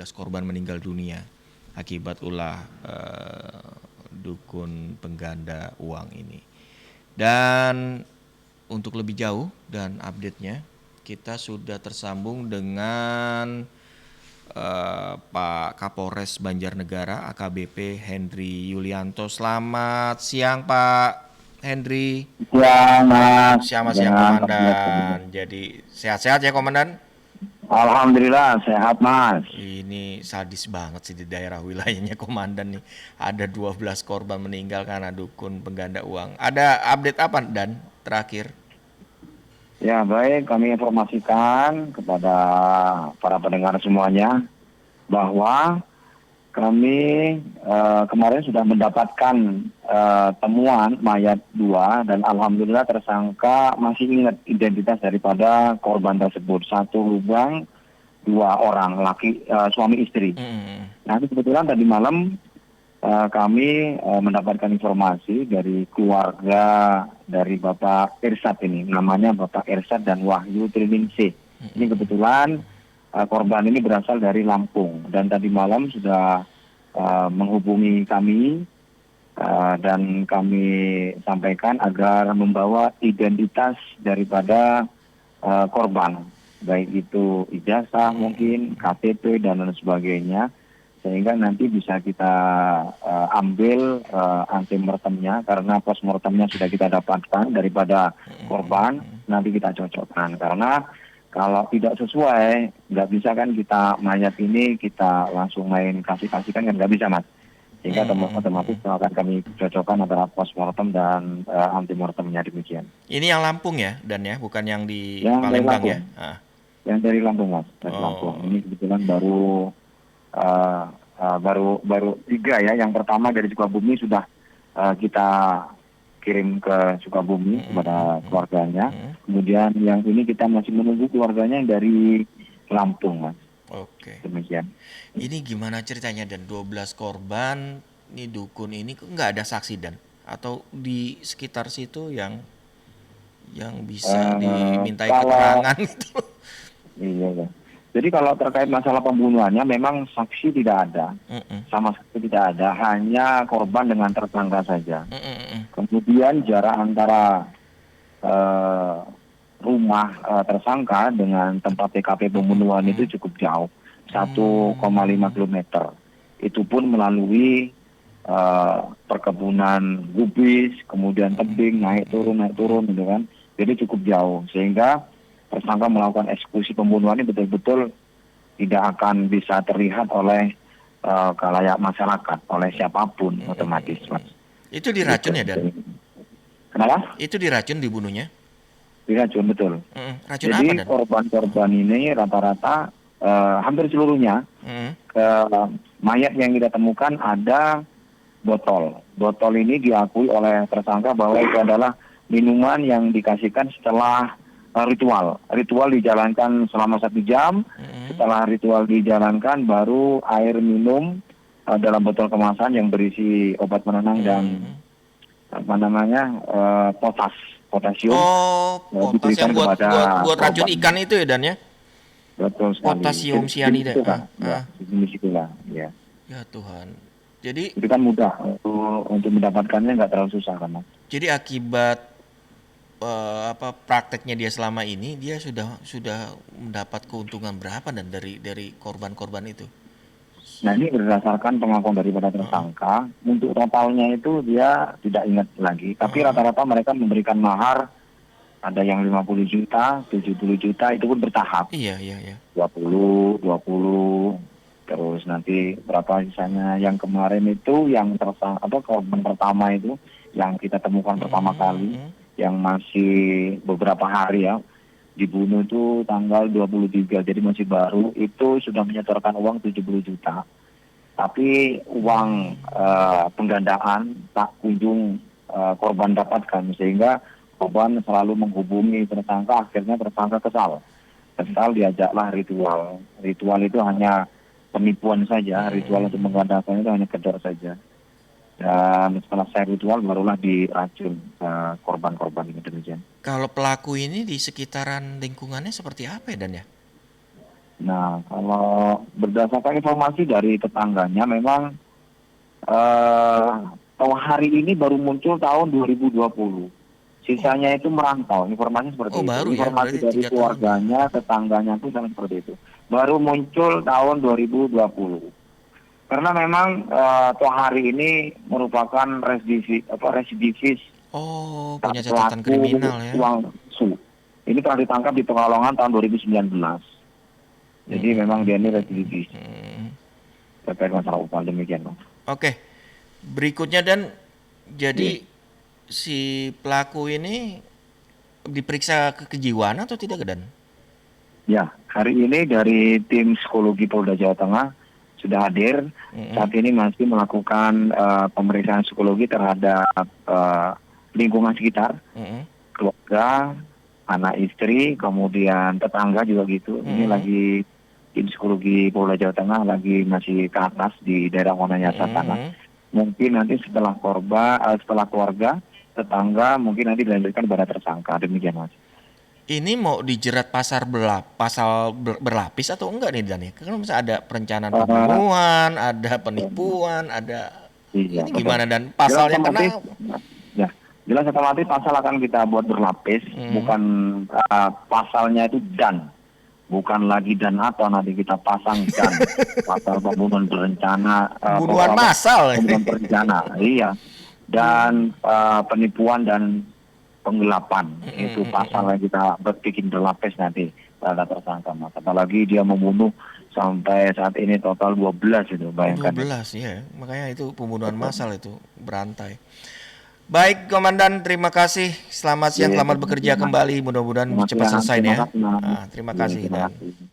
12 korban meninggal dunia akibat ulah dukun pengganda uang ini. Dan untuk lebih jauh dan update-nya, kita sudah tersambung dengan Pak Kapolres Banjarnegara AKBP Hendri Yulianto. Selamat siang Pak Hendri. Siang, Mas. Selamat siang Dengan Komandan. Jadi sehat-sehat ya Komandan? Alhamdulillah sehat, Mas. Ini sadis banget sih di daerah wilayahnya Komandan nih. Ada 12 korban meninggal karena dukun pengganda uang. Ada update apa Dan terakhir? Ya, baik, kami informasikan kepada para pendengar semuanya bahwa kami kemarin sudah mendapatkan temuan mayat 2 dan alhamdulillah tersangka masih ingat identitas daripada korban tersebut. Satu lubang, 2 orang suami istri. Nah, kebetulan tadi malam kami mendapatkan informasi dari keluarga dari Bapak Irsad ini, namanya Bapak Irsad dan Wahyu Triningsih. Ini kebetulan korban ini berasal dari Lampung dan tadi malam sudah menghubungi kami dan kami sampaikan agar membawa identitas daripada korban, baik itu ijazah mungkin, KTP dan lain sebagainya, sehingga nanti bisa kita ambil antemortemnya karena postmortemnya sudah kita dapatkan daripada korban, nanti kita cocokkan karena kalau tidak sesuai nggak bisa kan kita mayat ini kita langsung main kasih-kasihkan kan nggak bisa, Mas, sehingga otomatis akan kami cocokkan antara postmortem dan antemortemnya demikian. Ini yang Lampung ya Dan ya, bukan yang di Yang dari Palembang Lampung. ya? Yang dari Lampung, Mas, dari Lampung. Ini kebetulan baru 3 ya. Yang pertama dari Sukabumi sudah kita kirim ke Sukabumi kepada keluarganya. Kemudian yang ini kita masih menunggu keluarganya yang dari Lampung, Mas. Oke. Demikian. Ini gimana ceritanya Dan? 12 korban, ini dukun ini kok nggak ada saksi Dan? Atau di sekitar situ yang bisa dimintai keterangan gitu? Iya, ya. Jadi kalau terkait masalah pembunuhannya memang saksi tidak ada, sama sekali tidak ada, hanya korban dengan tersangka saja. Kemudian jarak antara rumah tersangka dengan tempat TKP pembunuhan itu cukup jauh, 1,5 km. Itu pun melalui perkebunan gubis, kemudian tebing, naik turun gitu kan. Jadi cukup jauh, sehingga tersangka melakukan eksekusi pembunuhan ini betul-betul tidak akan bisa terlihat oleh khalayak masyarakat, oleh siapapun otomatis, Mas. Itu diracun ya Dan? Kenapa? Itu diracun dibunuhnya? Diracun, betul. Racun Jadi apa Dan? korban-korban ini rata-rata hampir seluruhnya mayat yang kita temukan ada botol. Botol ini diakui oleh tersangka bahwa itu adalah minuman yang dikasihkan setelah ritual. Ritual dijalankan selama 1 jam. Setelah ritual dijalankan, baru air minum dalam botol kemasan yang berisi obat penenang dan potasium. Oh, potas yang buat racun korban. ikan itu ya Dan ya? Betul sekali. Potasium sianida. Jenis itulah, ya. Ya Tuhan. Jadi itu kan mudah untuk mendapatkannya, nggak terlalu susah kan, Mas. Jadi akibat prakteknya dia selama ini, dia sudah mendapat keuntungan berapa Dan dari korban-korban itu? Nah, ini berdasarkan pengakuan daripada tersangka. Untuk totalnya itu dia tidak ingat lagi, tapi rata-rata mereka memberikan mahar, ada yang 50 juta, 70 juta, itu pun bertahap. Iya. 20, terus nanti berapa misalnya. Yang kemarin itu yang korban pertama itu yang kita temukan pertama kali, yang masih beberapa hari ya, dibunuh itu tanggal 23, jadi masih baru, itu sudah menyetorkan uang 70 juta. Tapi uang penggandaan tak kunjung korban dapatkan, sehingga korban selalu menghubungi tersangka. Akhirnya tersangka kesal, diajaklah ritual. Ritual itu hanya penipuan saja, ritual untuk menggandakan itu hanya kedor saja. Dan setelah saya ritual barulah diracun korban-korban ini, demikian. Kalau pelaku ini di sekitaran lingkungannya seperti apa ya Dan ya? Nah, kalau berdasarkan informasi dari tetangganya, memang eh hari ini baru muncul tahun 2020. Oh, Sisanya itu merantau, informasi oh seperti itu. baru ya, Informasi berarti dari 3 tahun ya. keluarganya, tetangganya itu sangat seperti itu. Baru muncul tahun 2020. Karena memang hari ini merupakan residivis Oh, punya catatan pelaku kriminal ya. uang su. Ini telah ditangkap di Pekalongan tahun 2019. Jadi memang dia ini residivis Hmm. terkait masalah upah, demikian, Bang. Oke, berikutnya dan Iya. jadi si pelaku ini diperiksa kejiwaan atau tidak, Dan? Ya, hari ini dari tim psikologi Polda Jawa Tengah sudah hadir. Mm-mm. Saat ini masih melakukan pemeriksaan psikologi terhadap lingkungan sekitar, Mm-mm. keluarga, anak istri, kemudian tetangga juga gitu. Ini Mm-mm. lagi tim psikologi Polda Jawa Tengah lagi masih ke atas di daerah Wonanyasa sana. Mm-mm. Mungkin nanti setelah keluarga, tetangga, mungkin nanti dilanjutkan pada tersangka. Demikian, Mas. Ini mau dijerat berlapis atau enggak nih, Dan? Ya? Kan misalnya ada perencanaan Eh, pembunuhan, ada penipuan, ada iya, ini betul. gimana, Dan? Jelas Pasal yang otomatis, kena. ya, jelas otomatis pasal akan kita buat berlapis, Mm. bukan pasalnya itu dan, bukan lagi dan atau nanti kita pasang dan pasal pembunuhan berencana, Pembunuhan massal. pembunuhan berencana, iya, dan penipuan dan penggelapan itu pasal yang kita bikin berlapis nanti terhadap tersangka, Mas. Apalagi dia membunuh sampai saat ini total 12 itu, dua bayangkan itu. belas ya, makanya itu pembunuhan Betul. massal itu berantai. Baik, Komandan, terima kasih. Selamat siang, Iya, selamat bekerja Mas. kembali. Mudah-mudahan Selamat cepat siang, selesai nih terima ya. kasih, Mas. Terima Iya, kasih, terima Dan. kasih.